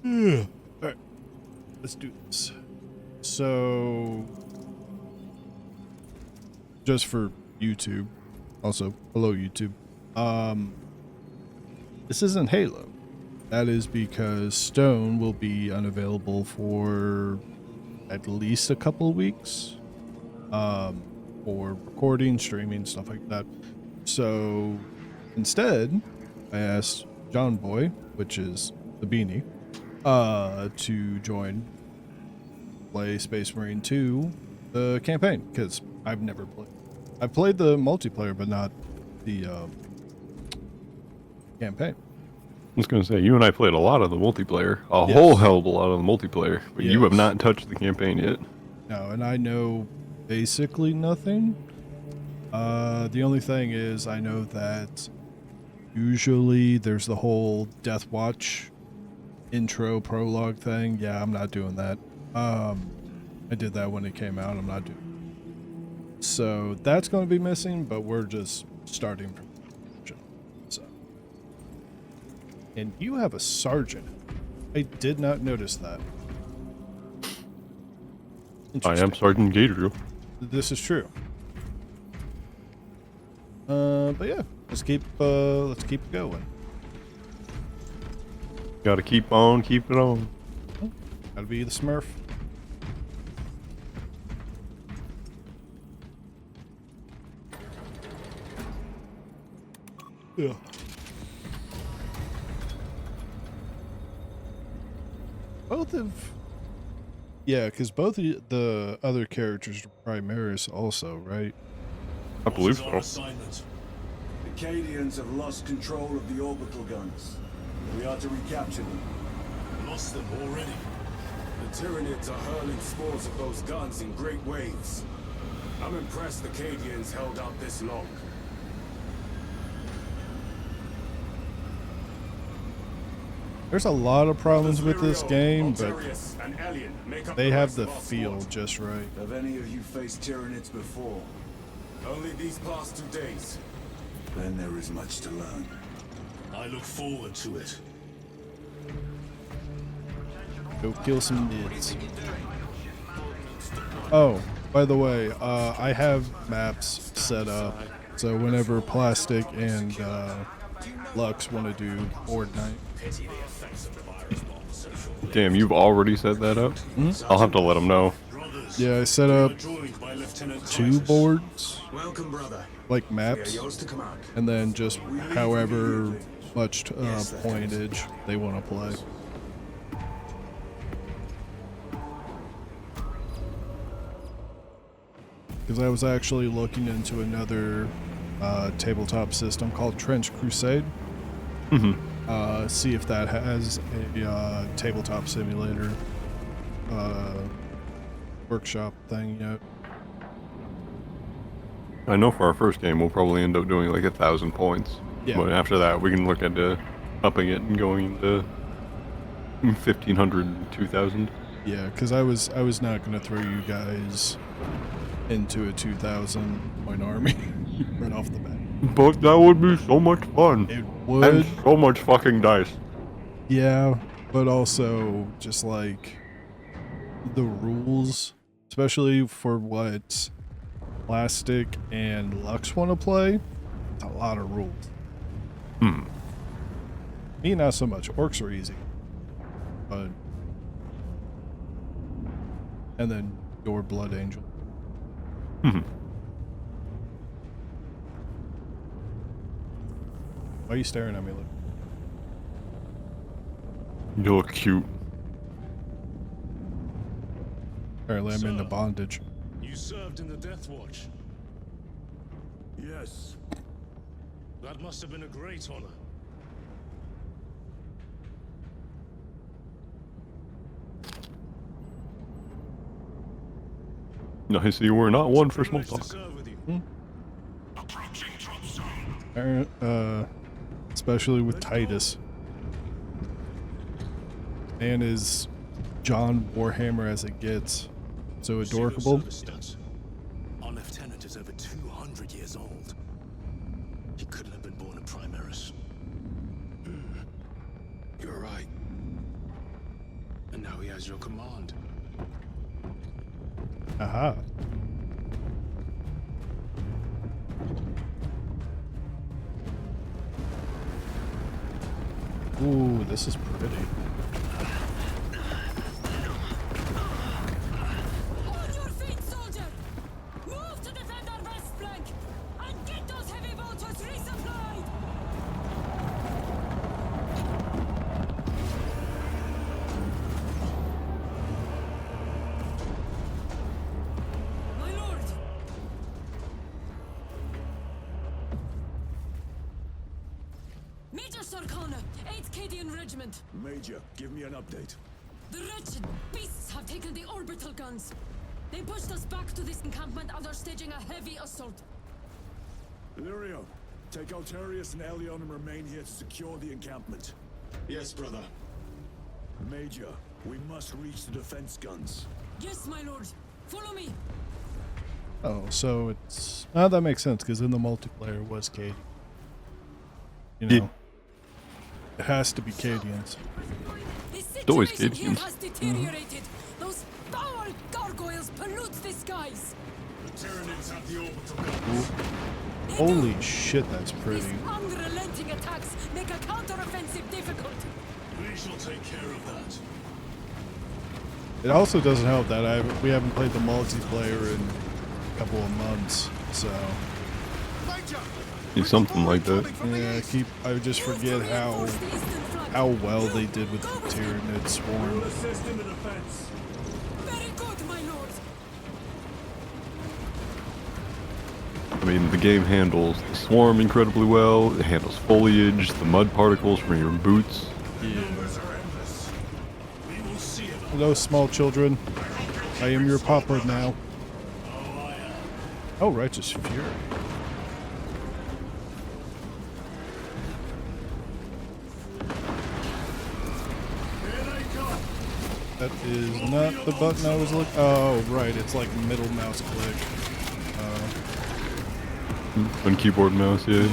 Yeah. All right, let's do this. So, just for YouTube, also hello YouTube. Um, this isn't Halo. That is because Stone will be unavailable for at least a couple of weeks. For recording, streaming, stuff like that. So instead, I asked John Boy, which is the beanie, to join play Space Marine 2, the campaign, because I've never played. I played the multiplayer, but not the campaign. I was going to say, you and I played a lot of the multiplayer, a Yes. whole hell of a lot of the multiplayer, but you have Yes. not touched the campaign yet. No, and I know basically nothing. The only thing is I know that usually there's the whole Death Watch intro prologue thing. Yeah, I'm not doing that. I did that when it came out. I'm not doing it. So that's going to be missing, but we're just starting from so. And you have a sergeant. I did not notice that. I am Sergeant Gator. This is true. But yeah, let's keep going. Gotta keep on, keep it on. Gotta be the Smurf. Yeah. Both of... Yeah, because both of the other characters are Primaris also, right? I believe so. Assignment? The Cadians have lost control of the orbital guns. We are to recapture them. Lost them already? The Tyranids are hurling spores of those guns in great waves. I'm impressed the Cadians held out this long. There's a lot of problems with this game, but and Alien make up they have rest the of our feel squad. just right. Have any of you faced Tyranids before? Only these past 2 days. Then there is much to learn. I look forward to it. Go kill some nids. Oh, by the way, I have maps set up, so whenever Plastic and Lux want to do board night. Damn, you've already set that up? I'll have to let them know. Yeah, I set up Joined by Lieutenant 2 boards, Welcome, brother. like maps, Yours to command. and then just however much pointage they want to play. Because I was actually looking into another tabletop system called Trench Crusade. See if that has a tabletop simulator workshop thing yet. I know for our first game, we'll probably end up doing like 1,000 points. Yeah. But after that, we can look at upping it and going to 1,500, 2,000. Yeah, because I was not going to throw you guys into a 2,000 point army right off the bat. But that would be so much fun. It would, And so much fucking dice. yeah, but also just like the rules, especially for what Plastic and Lux want to play, it's a lot of rules. Me, not so much. Orcs are easy, but and then your Blood Angel. Why are you staring at me? Look. You look cute. Apparently, I'm into Sir. bondage. You served in the Death Watch. Yes. That must have been a great honor. Nice, you were not one for small Privilege to talk. serve with you. Especially with Titus. And is John Warhammer as it gets. So See your adorable. service stats. Our lieutenant is over 200 years old. He couldn't have been born in Primaris. You're right. has your command. Aha. Ooh, this is pretty. On your feet, soldier! Move to defend our west flank! And get those heavy bolters resupplied! My lord! Major Sarkana, 8th Cadian Regiment. Major, give me an update. The wretched beasts have taken the orbital guns. They pushed us back to this encampment and are staging a heavy assault. Lirio, take Altarius and Elion and remain here to secure the encampment. Yes, brother. Major, we must reach the defense guns. Yes, my lord. Follow me. Oh, so it's... Oh, that makes sense, because in the multiplayer was Cade. You know. Yeah. It has to be Cadians. The always situation here Cadians. has deteriorated. Those foul gargoyles pollute the skies. The Tyranids have the orbital guns. They Holy do. shit, that's These pretty. unrelenting attacks make a counteroffensive difficult. We shall take care of that. It also doesn't help that we haven't played the multiplayer in a couple of months, so... Yeah, something like that. Yeah, I just forget how well they did with the Tyranid Swarm. Assist in the defense. Very good, my lord. I mean, the game handles the swarm incredibly well. It handles foliage, the mud particles from your boots. Numbers are endless. We will see about Hello, small children. I am your papa now. Oh, Righteous Fury. That is not the button I was looking. Oh, right. It's like middle mouse click. On keyboard mouse, yeah.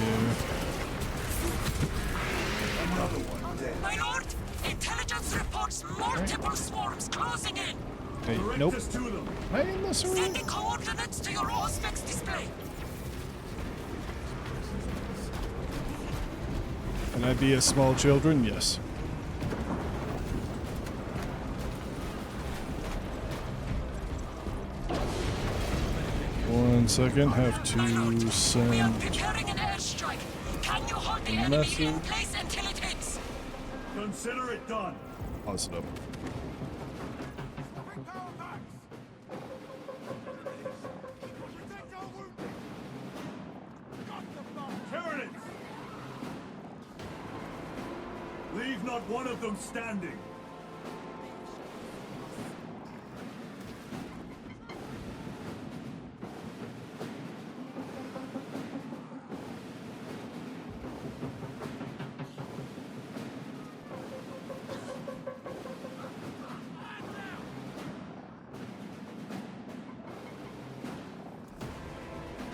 My lord, intelligence reports multiple swarms closing in. Hey, nope. us to them. I ain't messing with Sending coordinates to your Auspex display. Can I be a small children? Yes. One second. Have to We are send. preparing an airstrike. Can you hold the enemy Message. in place until it hits? Consider it done. Pause it up. Tyranids! Leave not one of them standing.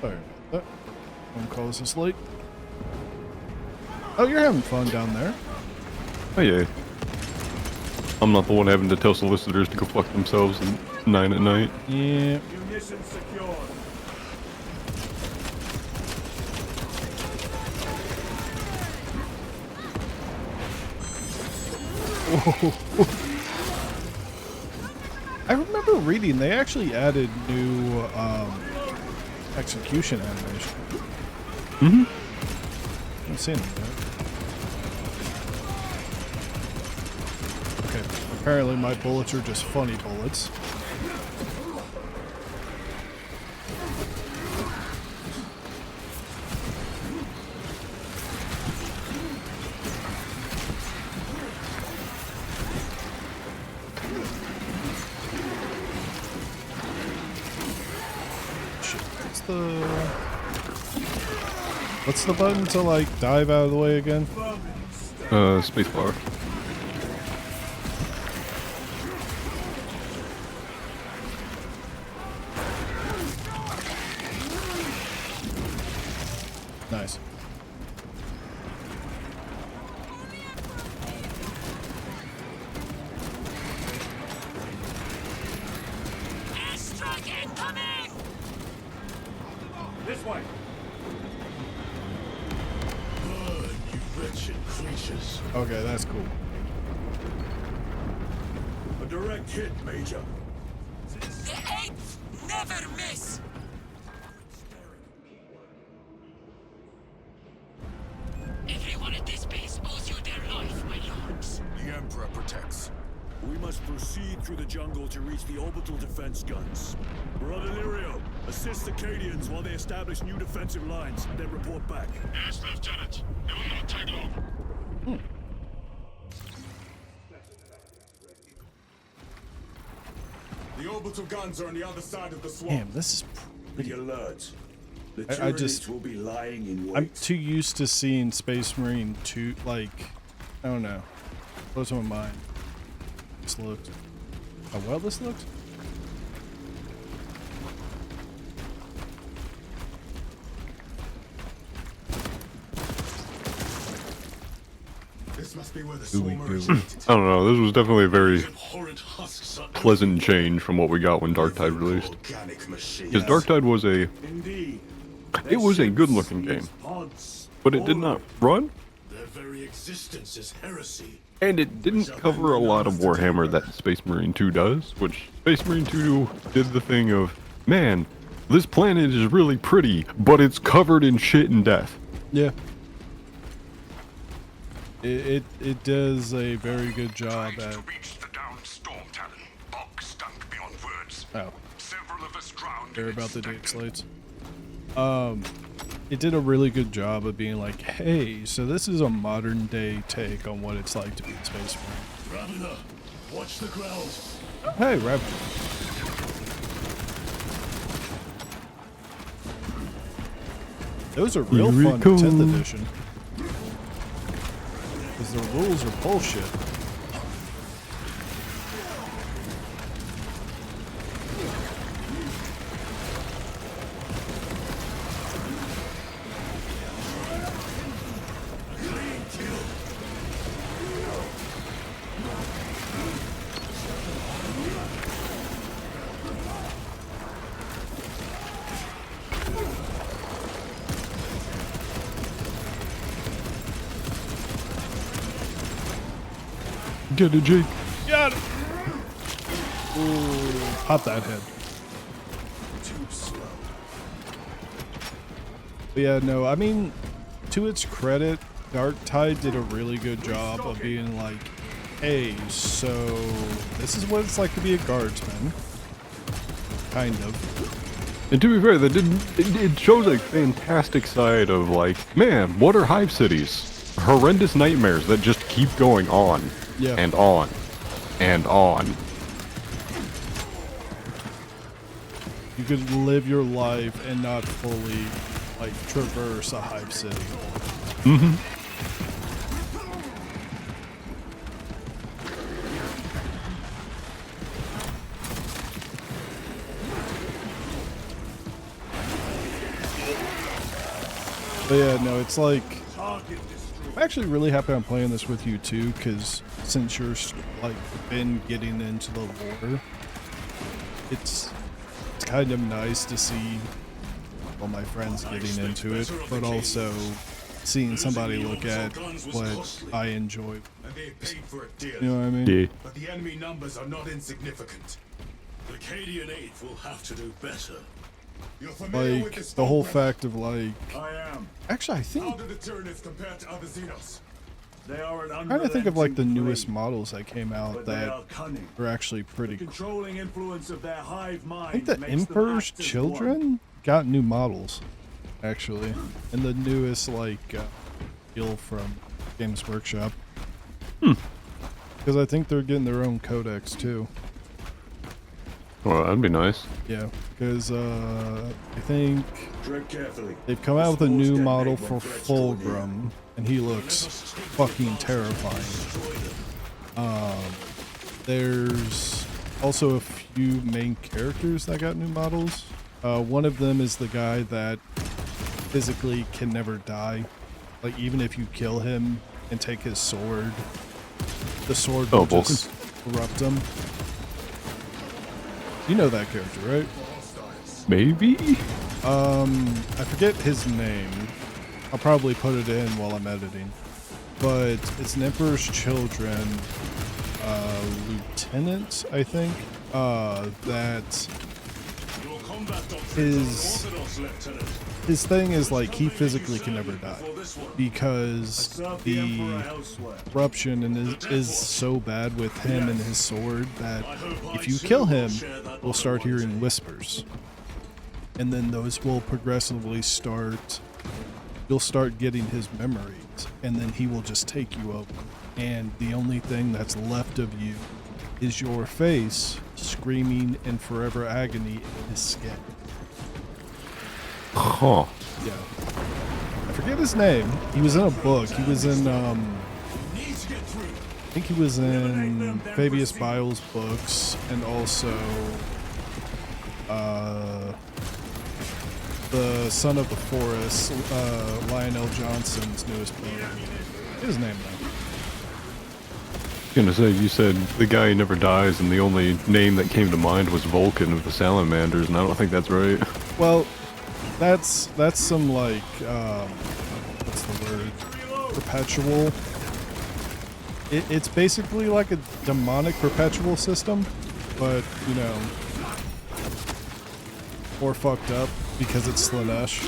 Sorry about that. Phone calls us late. Oh, you're having fun down there. Oh yeah. I'm not the one having to tell solicitors to go fuck themselves at 9 at night. Yeah. Munitions secured. I remember reading they actually added new execution animation. Mm-hmm. I've seen it yet. Okay, apparently my bullets are just funny bullets. Shit, what's the button to like dive out of the way again? Spacebar. Nice. skirmishes. Okay, that's cool. A direct hit, Major. The 8th never miss! Everyone at this base owes you their life, my lords. The Emperor protects. We must proceed through the jungle to reach the orbital defense guns. Brother Lirio, assist the Cadians while they establish new defensive lines, then report back. Yes, Lieutenant. It will not take long. The orbital guns are on the other side of the swamp. Damn, this is. Be alert. The I just- Tyranids will be lying in wait. I'm too used to seeing Space Marine 2, like, I don't know. Blows my mind. This looks. How well this looks? This must be where the Gooey, swarm gooey. originated. I don't know. This was definitely a very Horrid husks are pleasant change from what we got when Darktide released. Organic machine. Because Darktide was a, Indeed. it was a good-looking game, but it did not run, Their very existence is heresy. and it didn't cover a lot of Warhammer that Space Marine 2 does. Which Space Marine 2 did the thing of, man, this planet is really pretty, but it's covered in shit and death. Yeah. It does a very good job Tried at. to reach the downed storm talon. Bog stunk beyond words. Oh, Several of us drowned. they're in about its the date stench. slates. It did a really good job of being like, hey, so this is a modern day take on what it's like to be a Space Marine. Ravener, watch the ground. Hey, Raptor. Those are real Here we fun in go. 10th edition. Because the rules are bullshit. Get it, Jake. Got it! Ooh, pop that head. Too slow. But yeah, no, I mean, to its credit, Darktide did a really good job of being like, hey, so this is what it's like to be a guardsman. Kind of. And to be fair, that didn't. It shows a fantastic side of like, man, what are hive cities? Horrendous nightmares that just keep going on, Yeah. and on, and on. You could live your life and not fully, like, traverse a hive city. But yeah, no, it's like, I'm actually really happy I'm playing this with you too, because since you're like been getting into the lore, it's kind of nice to see all my friends getting into it, but also seeing somebody look at what I enjoy. And they paid for it dearly. You know what I mean? Yeah. But the enemy numbers are not insignificant. The Cadian 8th will have to do better. You're familiar with Like this the whole foe, fact of like, I am. actually I How think do the Tyranids compare to other Xenos? They are an I'm trying to think of like the unrelenting newest flame, models that came out but they that are cunning. are actually pretty The cool. controlling influence of their hive mind I think the makes them Emperor's act as Children got new models, actually, and the newest like deal from Games Workshop. Because I think they're getting their own codex too. Well, that'd be nice. Yeah, because I think one. Tread carefully. they've come out with a Spores new detonate model when for threats draw near. Fulgrim, and he looks fucking terrifying. There's also a few main characters that got new models. One of them is the guy that physically can never die. Like, even if you kill him and take his sword, the sword will Vulcan. just corrupt him. You know that character, right? Maybe? I forget his name. I'll probably put it in while I'm editing. but it's an Emperor's Children lieutenant, I think, that Your combat doctrine is his unorthodox, Lieutenant. his thing is like he physically can never die because Serve the Emperor the elsewhere. corruption is so bad with him and his sword that if you kill him, we'll start hearing whispers, and then those will progressively start. You'll start getting his memories, and then he will just take you over. And the only thing that's left of you is your face screaming in forever agony in his skin. Huh. Yeah. I forget his name. He was in a book. He was in, I think he was in Fabius Bile's books, and also, the Son of the Forest, Lionel Johnson's newest book. His name though. Gonna say, you said the guy never dies, and the only name that came to mind was Vulcan of the Salamanders, and I don't think that's right. Well, that's some like, what's the word? Perpetual. It's basically like a demonic perpetual system, but you know, more fucked up because it's Slanesh.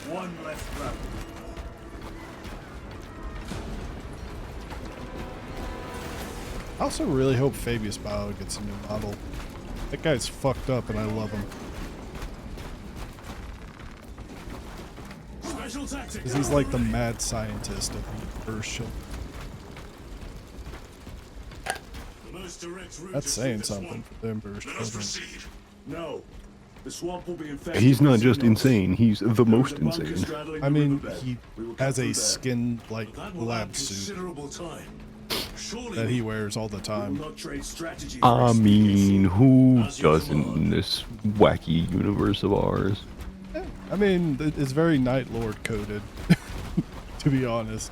One less round. I also really hope Fabius Bile gets a new model. That guy's fucked up and I love him. Special tactics. Because he's like the mad scientist of the Earth ship. The most direct route That's is saying through the something swamp. for the Emperor's Let us children. proceed. No. The swamp will be infected. He's not with just xenos. insane, he's the There is most a bunker insane. straddling I the mean, riverbed. he We will cut has through a there. skin like But that will lab add suit considerable time. Surely that he wears all the we will time. not trade strategy I for mean, expediency. who As you doesn't in command. this wacky universe of ours? I mean, it's very Night Lord coded, to be honest.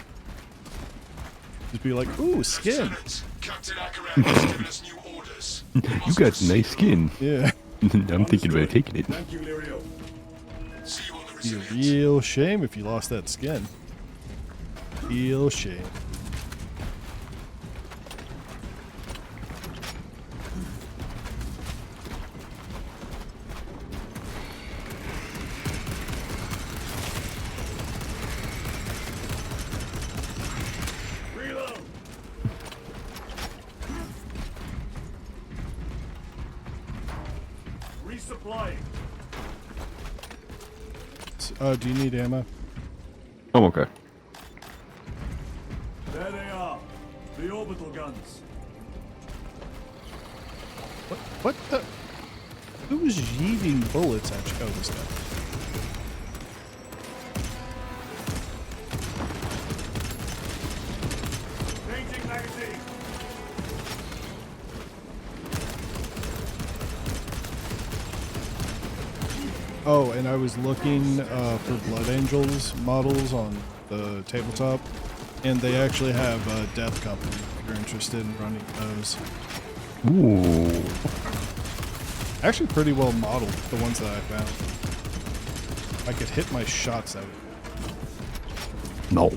Just be like, ooh, skin. Lieutenant, Captain Akaran has given us new orders. You got nice skin. Yeah. I'm thinking about Understood. taking it. Thank you, Lirio. See you on the Be a Resilience. real shame if you lost that skin. Real shame. Reload. Resupplying. Do you need ammo? I'm okay. There they are. The orbital guns. What the? Who's yeeting bullets at you? Oh, this guy. Changing magazine. Oh, and I was looking for Blood Angels models on the tabletop, and they actually have a Death Company if you're interested in running those. Ooh. Actually pretty well modeled, the ones that I found. I could hit my shots out. No.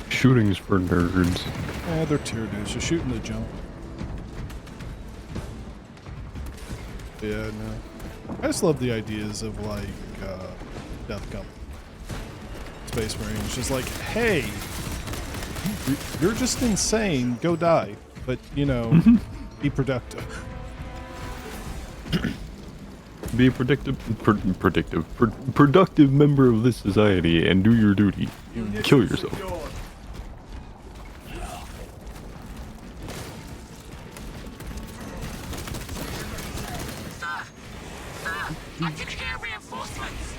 Shooting's for nerds. Eh, they're tier dudes, just shooting the jump. Yeah, no. I just love the ideas of like Death Company. Space Marines, just like, hey, you're just insane, go die. But, you know, be productive. Be a productive member of this society and do your duty. Kill yourself. Secured. I can hear reinforcements.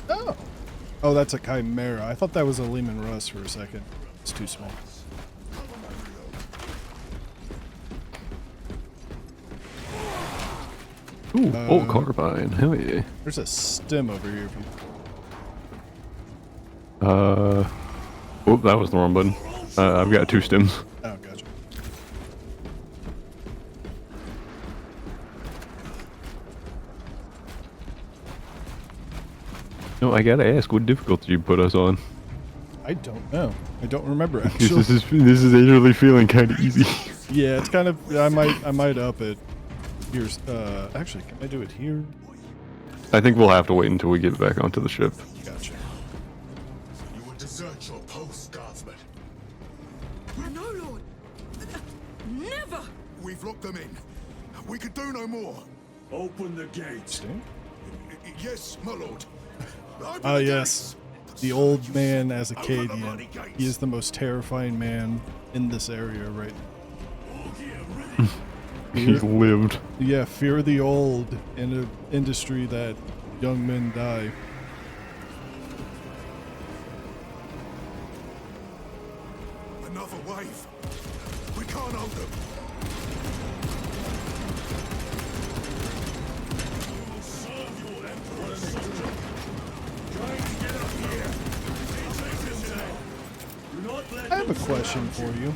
Oh. Oh, that's a Chimera. I thought that was a Lehman Russ for a second. It's too small. Ooh, Bolt Carbine. Hell yeah. There's a stem over here. If you... Whoop, that was the wrong button. I've got 2 stems. Oh, gotcha. No, I gotta ask, what difficulty you put us on? I don't know. I don't remember This actually. is actually feeling kind of easy. Yeah, it's kind of. I might up it. Here's. Actually, can I do it here? I think we'll have to wait until we get back onto the ship. Gotcha. You will desert your post, guardsman. No, Lord. Never. We've locked them in. We can do no more. Open the gates. Sting? Yes, my lord. Open Ah, the yes. gates. The old man as Acadian. He is the most terrifying man in this area right now. He's lived. Yeah, fear the old in an industry that young men die. Another wave. We can't hold them. I have a question for you.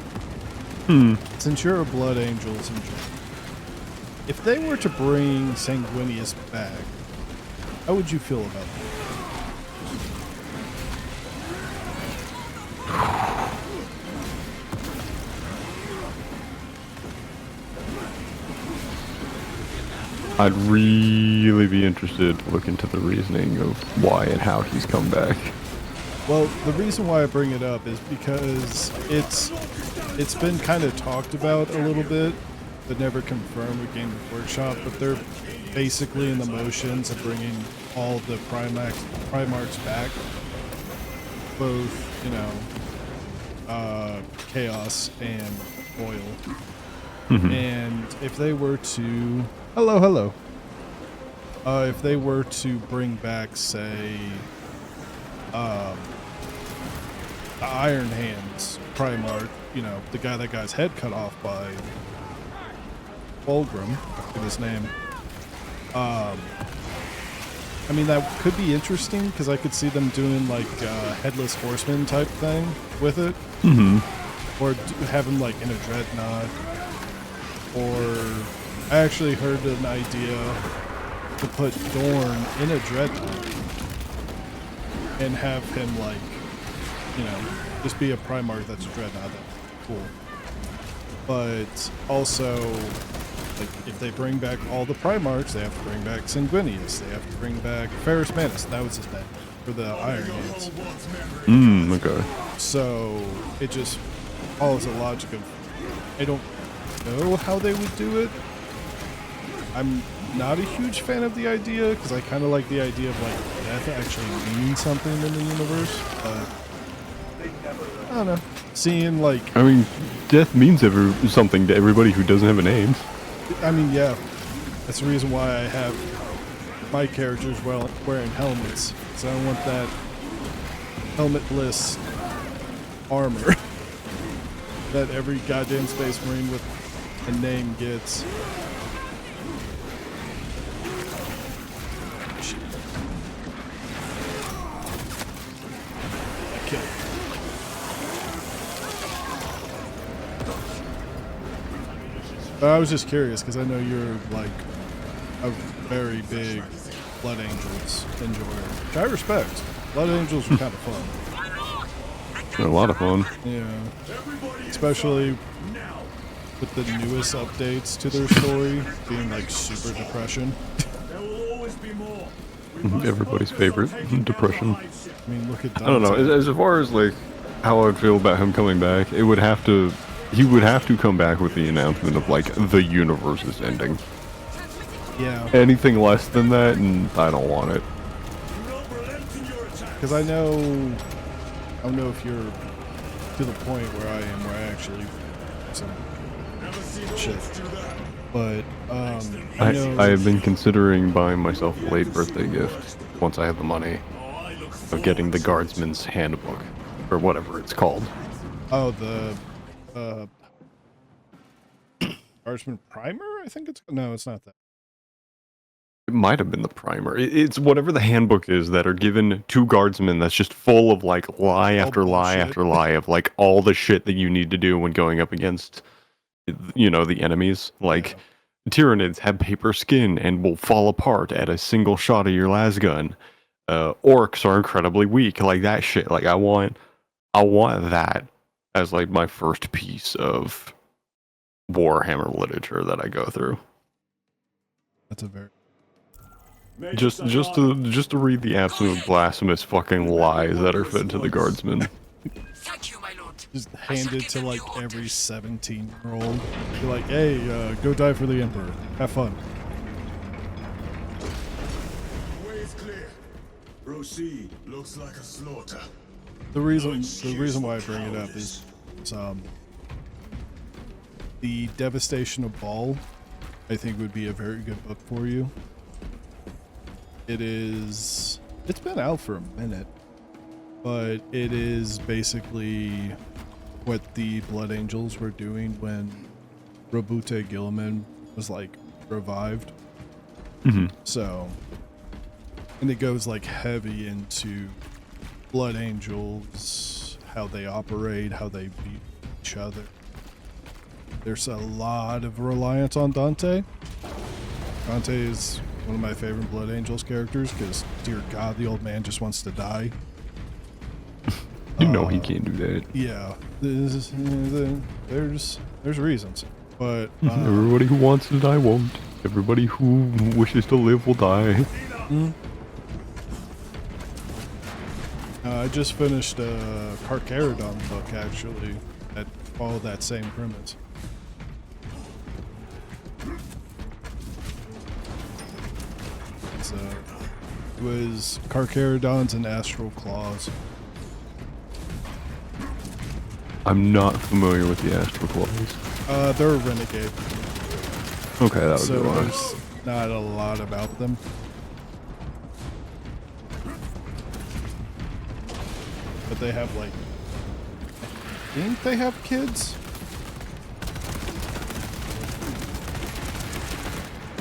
Since you're a Blood Angels in general, if they were to bring Sanguinius back, how would you feel about that? I'd really be interested to look into the reasoning of why and how he's come back. Well, the reason why I bring it up is because it's been kind of talked about a little bit, but never confirmed with Games Workshop. But they're basically in the motions of bringing all the Primarchs back, both Chaos and Oil. And if they were to, hello. If they were to bring back, say, the Iron Hands Primarch, the guy that got his head cut off by Fulgrim, I forget his name. I mean, that could be interesting because I could see them doing like a Headless Horseman type thing with it. Or have him like in a Dreadnought. Or I actually heard an idea to put Dorn in a Dreadnought and have him like, just be a Primarch that's a Dreadnought. That's cool. But also, like, if they bring back all the Primarchs, they have to bring back Sanguinius. They have to bring back Ferrus Manus. That was his name for the Iron Hands. Okay. So it just follows the logic of, I don't know how they would do it. I'm not a huge fan of the idea because I kind of like the idea of like death actually means something in the universe. But I don't know. Seeing like, I mean, death means something to everybody who doesn't have a name. I mean, yeah, that's the reason why I have my characters wearing helmets. So I don't want that helmetless armor that every goddamn Space Marine with a name gets. Shit. I killed him. But I was just curious because I know you're like a very big Blood Angels enjoyer, which I respect. Blood Angels are kind of fun. They're a lot of fun. Yeah. Especially with the newest updates to their story being like super depression. There will always be more. Everybody's favorite, depression. I mean, look at I don't know. As far as like how I would feel about him coming back, he would have to come back with the announcement of like the universe is ending. Yeah, Anything less than that, and I don't want it. because I don't know if you're to the point where I am, where I actually some shit. But I know I have been considering buying myself a late birthday gift once I have the money of getting the Guardsman's Handbook or whatever it's called. Oh, the Guardsman Primer, I think it's, no, it's not that. It might have been the primer. It's whatever the handbook is that are given to guardsmen that's just full of like lie after lie bullshit. after lie of like all the shit that you need to do when going up against, you know, the enemies. Like Tyranids have paper skin and will fall apart at a single shot of your lasgun. Orcs are incredibly weak, like that shit. Like I want that as like my first piece of Warhammer literature that I go through. That's a very Major Just to read the absolute blasphemous fucking lies that are fed to the guardsmen. Thank you, my lord. just handed to like every 17-year-old. Be like, hey, go die for the Emperor. Have fun. Way is clear. Proceed. Looks like a slaughter. The reason why I bring it up is the Devastation of Baal, I think would be a very good book for you. It's been out for a minute, but it is basically what the Blood Angels were doing when Robute Gilliman was like revived. So, and it goes like heavy into Blood Angels, how they operate, how they beat each other. There's a lot of reliance on Dante. Dante is one of my favorite Blood Angels characters because, dear God, the old man just wants to die. You know he can't do that. Yeah, there's reasons, but Everybody who wants to die won't. Everybody who wishes to live will die. I just finished a Carcharodon book actually that followed that same premise. It was Carcharodons and Astral Claws. I'm not familiar with the Astral Claws. They're a renegade, Okay, that was so good. there's not a lot about them. But they have like, I think they have kids.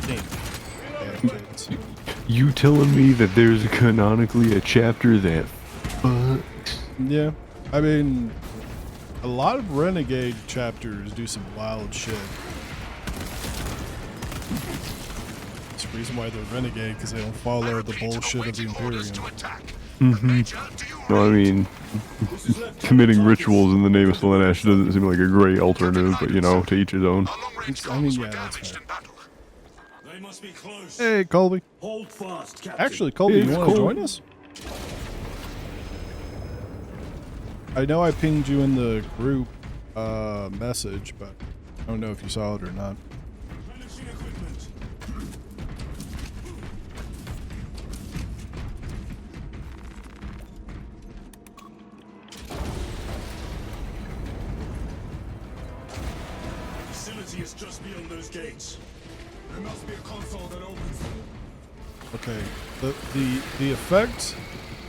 They have kids. You telling me that there's canonically a chapter that fucks? Yeah, I mean, a lot of renegade chapters do some wild shit. It's the reason why they're renegade, because they don't follow the bullshit of the Imperium. No, I mean, committing rituals in the name of Slaanesh doesn't seem like a great alternative, but you know, to each his own. I mean, yeah, that's fair. They must be close. Hey, Colby. Hold fast, Captain. Actually, Colby, Hey, you want to Colby. join us? I know I pinged you in the group message, but I don't know if you saw it or not. Replenishing equipment. Facility is just beyond those gates. There must be a console that opens them. Okay, the effect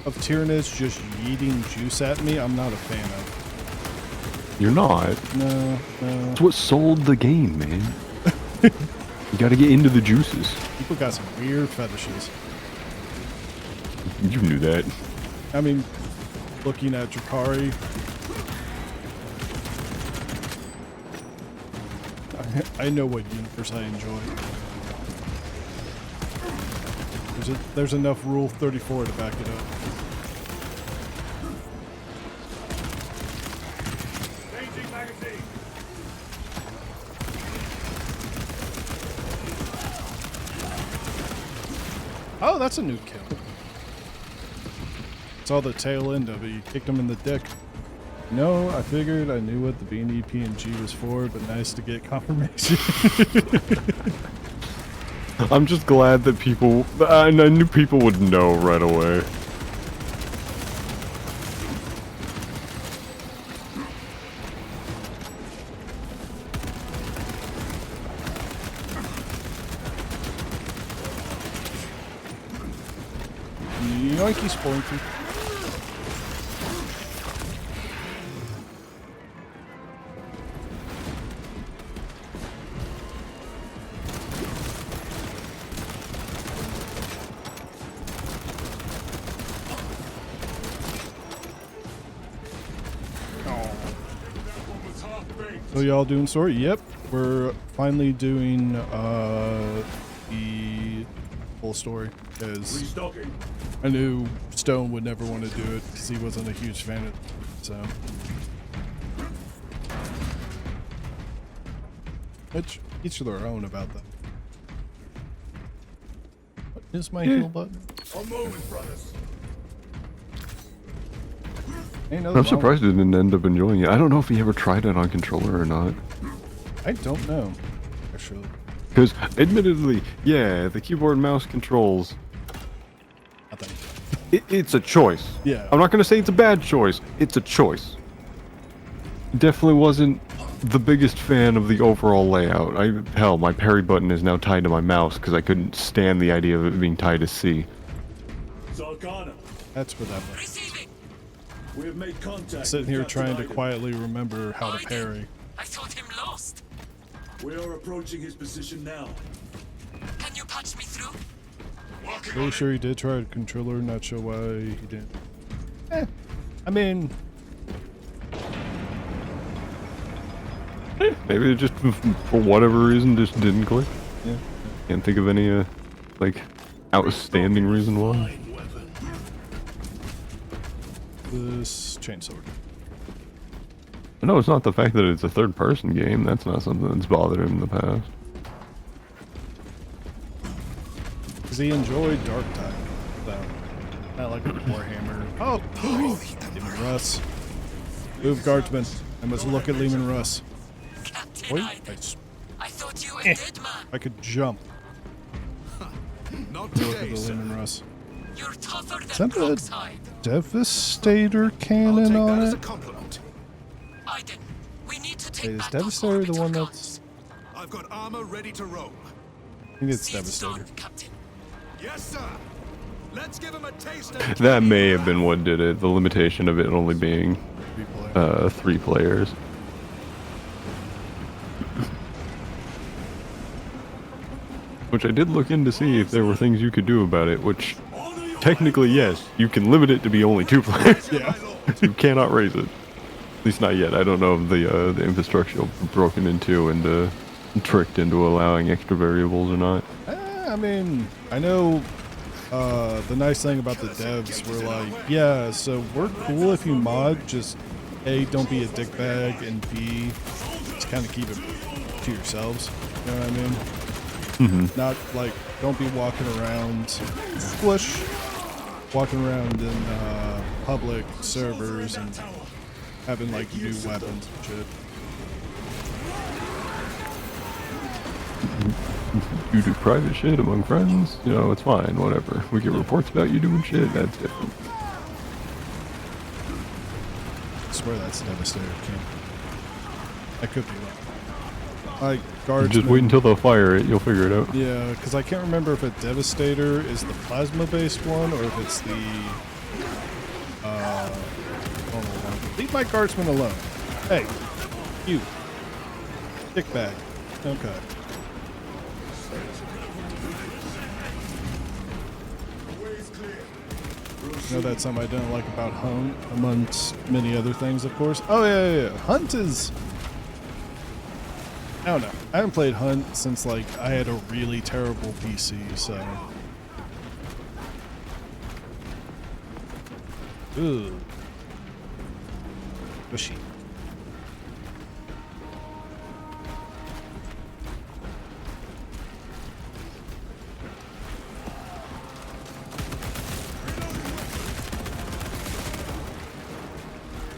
of Tyranids just yeeting juice at me, I'm not a fan of. You're not. No. That's what sold the game, man. You gotta get into the juices. People got some weird fetishes. You knew that. I mean, looking at Drakari, I know what universe I enjoy. There's enough Rule 34 to back it up. Changing magazine. Oh, that's a new kill. Saw the tail end of it. You kicked him in the dick. No, I figured I knew what the Beanie PNG was for, but nice to get confirmation. I'm just glad that people, I knew people would know right away. Yoinky spoinky. So y'all doing story? Yep, we're finally doing the full story because Restocking. I knew Stone would never want to do it because he wasn't a huge fan of it. So, which each of their own about that. What is my heal button? I'm moving, brothers. Ain't no I'm wrong- surprised he didn't end up enjoying it. I don't know if he ever tried it on controller or not. I don't know, actually. Because, admittedly, yeah, the keyboard and mouse controls, Nothing. it's a choice. Yeah. I'm not going to say it's a bad choice. It's a choice. Definitely wasn't the biggest fan of the overall layout. Hell, my parry button is now tied to my mouse because I couldn't stand the idea of it being tied to C. Zarkana, That's where that was. Receiving. we have made contact. Sitting with here Captain trying to Iden. quietly remember how to Iden. parry. I thought him lost. We are approaching his position now. Can you patch me through? Working Pretty on sure he did try a controller, not sure why he didn't. I mean, Maybe it just, for whatever reason, just didn't click. yeah. Can't think of any, like, outstanding reason why. This chainsaw. No, it's not the fact that it's a third-person game. That's not something that's bothered him in the past. Because he enjoyed Dark Tide. So, not like a Warhammer. Oh! Lehman Russ. Move, guardsman. I must look at Lehman Russ. Captain Wait, Iden. I thought you were Eh. dead man. I could jump. Not Look at today, the sir. Lehman Russ. You're tougher Is than that a Proxide. Devastator I'll cannon take on that as a it? compliment. Iden, we need to take Wait, is back those Devastator the orbital one guns. that's... I've got armor ready to roll. I think it's See it's Devastator. done, Captain. Yes, sir. Let's give him a taste of That may have been what did it. The limitation of it only being, Replay. 3 players. Which I did look in to see if there were things you could do about it, which technically yes, you can limit it to be only 2 players. Yeah. You cannot raise it. At least not yet. I don't know if the infrastructure will be broken into and tricked into allowing extra variables or not. I mean, I know the nice thing about the devs were like, yeah, so we're cool if you mod, just A, don't be a dickbag, and B, just kind of keep it to yourselves. You know what I mean? Not like, don't be walking around, squish, walking around in public servers and having like new weapons and shit. You do private shit among friends, you know, it's fine, whatever. We get reports about you doing shit, that's different. I swear that's Devastator King. I could be wrong. Like, guardsmen. Just wait until they'll fire it, you'll figure it out. Yeah, because I can't remember if a Devastator is the plasma-based one or if it's the normal one. Leave my guardsman alone. Hey, you. Dickbag. Okay. You know that's something I don't like about Hunt, amongst many other things, of course. Oh, yeah. Hunt is... I don't know. I haven't played Hunt since, like, I had a really terrible PC, so... Ooh. Bushy.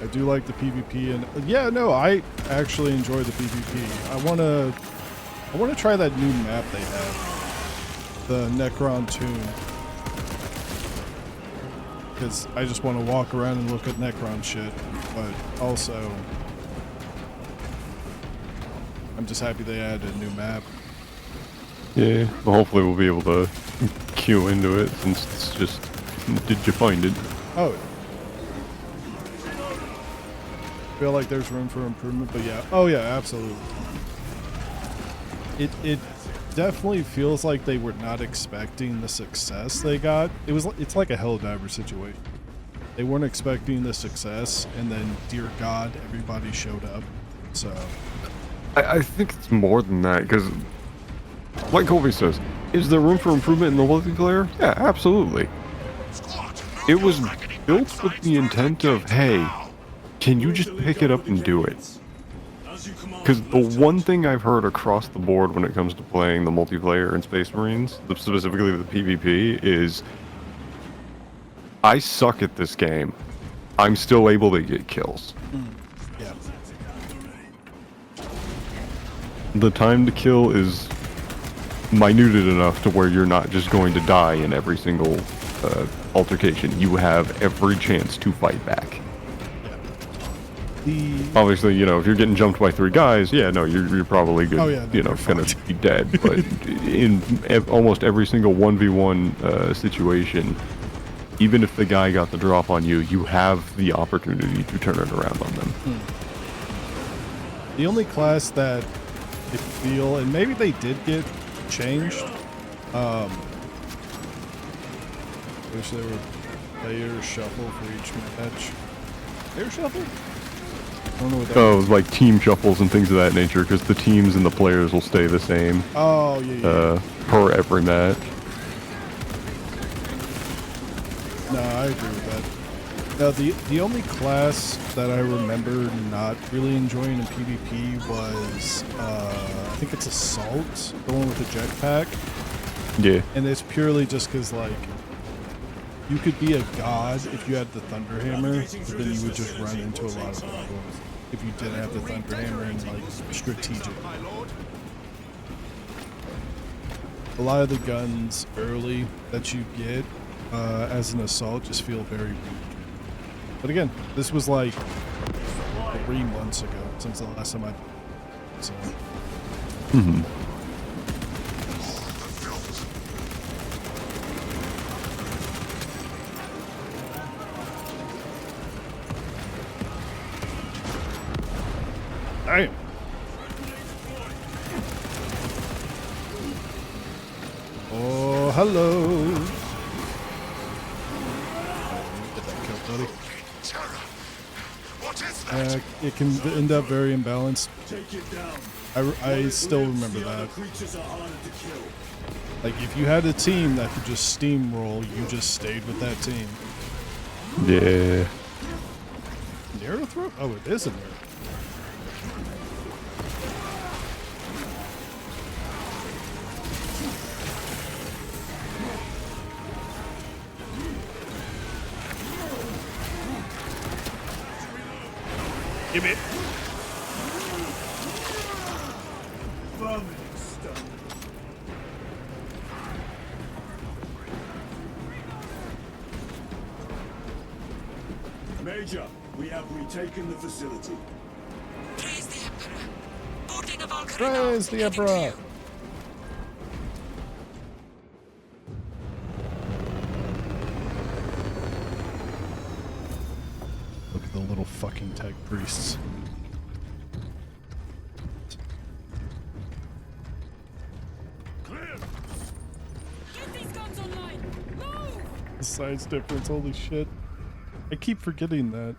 I do like the PvP, and yeah, no, I actually enjoy the PvP. I wanna try that new map they have, the Necron Tomb, because I just want to walk around and look at Necron shit. But also, I'm just happy they added a new map. Yeah, well, hopefully we'll be able to queue into it since it's just, did you find it? Oh. Feel like there's room for improvement, but yeah. Oh yeah, absolutely. It definitely feels like they were not expecting the success they got. It's like a Helldiver situation. They weren't expecting the success, and then, dear God, everybody showed up. So I think it's more than that, because, like Colby says, is there room for improvement in the multiplayer? Yeah, absolutely. It was built with the intent of, hey, can you just pick it up and do it? Because the one thing I've heard across the board when it comes to playing the multiplayer in Space Marines, specifically the PvP, is I suck at this game. I'm still able to get kills. Yeah. The time to kill is minuted enough to where you're not just going to die in every single altercation. You have every chance to fight back. Obviously, you know, if you're getting jumped by 3 guys, yeah, no, you're probably good. Oh, yeah, no, you know, you're gonna fucked. be dead. But in almost every single 1v1 situation, even if the guy got the drop on you, you have the opportunity to turn it around on them. The only class that I feel, and maybe they did get changed. Wish there were player shuffle for each match. Player shuffle? I don't know what that Oh, like team shuffles and things of that nature, because the teams and the players will stay the same Oh, yeah. per every match. No, I agree with that. Now, the only class that I remember not really enjoying in PvP was, I think it's Assault, the one with the jetpack. Yeah. And it's purely just because, like, you could be a god if you had the Thunderhammer, but then you would just run into a lot of problems if you didn't have the Thunderhammer and, like, strategic. A lot of the guns early that you get as an assault just feel very weak. But again, this was like 3 months ago since the last time I... So... Damn. Oh, hello. Get that kill, buddy. Terror. What is that? It can end up very imbalanced. Take it down. I still remember The other that. creatures are harder to kill. Like, if you had a team that could just steamroll, you just stayed with that team. Yeah. Arrow throw? Oh, it is an arrow. Give it. Vomiting stuff. Major, we have retaken the facility. Praise the Emperor. Boarding a Valkyrie Praise the Emperor. Look at the little fucking tech priests. Get these guns online. Move! The size difference, holy shit. I keep forgetting that.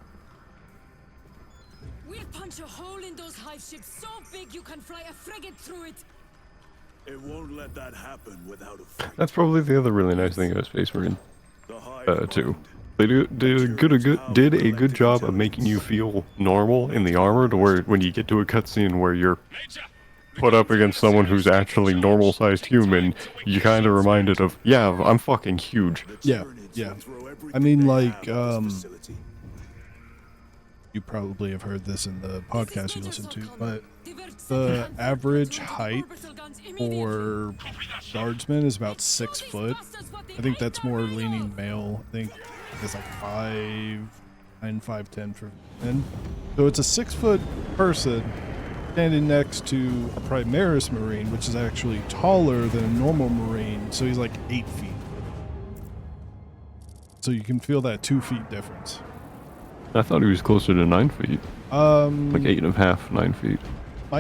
We'll punch a hole in those hive ships so big you can fly a frigate through it. It won't let that happen without a fight. That's probably the other really nice thing about Space Marine, The hive too. mind. They did a good job of making you feel normal in the armor, to where when you get to a cutscene where you're put up against someone who's actually normal-sized human, you kind of reminded of, yeah, I'm fucking huge. Yeah, Tyranids yeah. will throw everything I mean, they like, have at this facility. you probably have heard this in the podcast you listen to, but the average height for guardsmen is about 6 foot. I think that's more leaning male. I think it's like 5'9", 5'10" for men. So it's a 6 foot person standing next to a Primaris Marine, which is actually taller than a normal Marine. So he's like 8 feet. So you can feel that 2 feet difference. I thought he was closer to 9 feet. Like 8.5, 9 feet.